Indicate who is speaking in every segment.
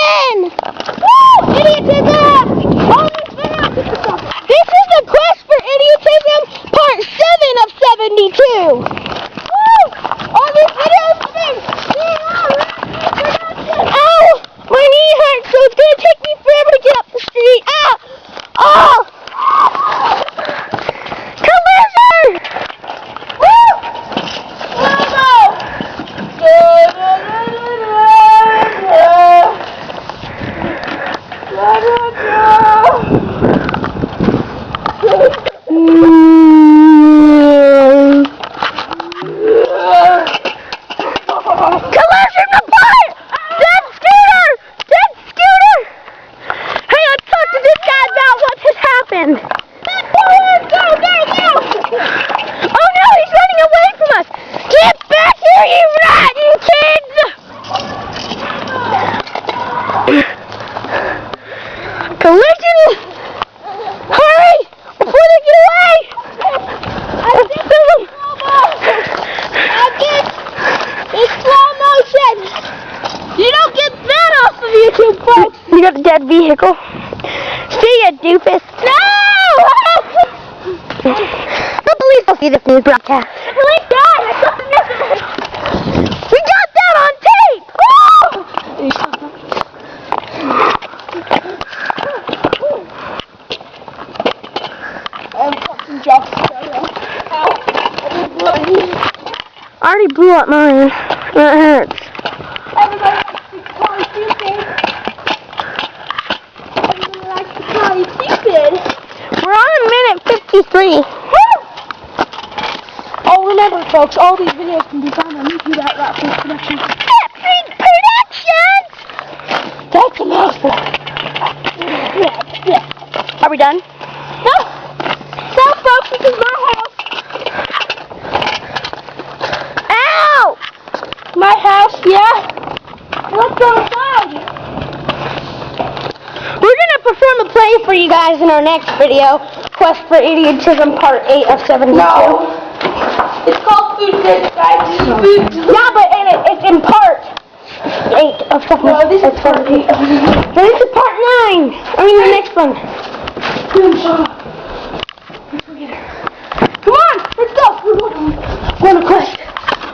Speaker 1: again! Woo! Idiotism! All these videos. This is the Quest for Idiotism part 7 of 72. Woo! All these videos have been ow! My knee hurts, so it's gonna take me forever to get up the street. Ow! Oh! Collision! Collision report! Dead scooter! Dead scooter! Hey, let's talk to this guy about what has happened. Oh no, he's running away from us! Get back here, you rotten kids! Collision! Hurry! Before they get away! It's slow motion! You don't get that off of YouTube, folks! You got a dead vehicle. See ya, doofus! No! The police will see this news broadcast. The police died! I got the message! We got that on tape! I'm fucking jumping. I already blew up mine. That hurts. Everybody likes to call you stupid. We're on minute 53. Oh, remember, folks, all these videos can be found on YouTube at Ratfreak Productions. Ratfreak Productions! That's a mouthful. Yeah. Are we done? No. So, folks, this is my house. Ow! My house, yeah. Let's go inside. We're gonna perform a play for you guys in our next video, Quest for Idiotism Part 8 of 72.
Speaker 2: No. It's called Food Dates, guys.
Speaker 1: Yeah, but it's in Part 8 of 72.
Speaker 2: No, this is Part 8.
Speaker 1: Then this is Part 9. I mean the next one. Come on, let's go. We're on a quest.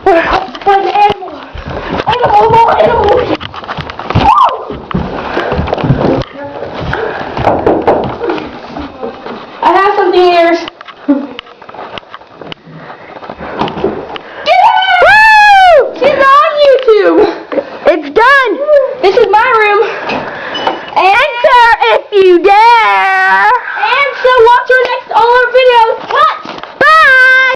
Speaker 1: We're on a quest to find the animal. Animal.
Speaker 2: I have something here.
Speaker 1: Get out!
Speaker 2: Woo! She's on YouTube.
Speaker 1: It's done.
Speaker 2: This is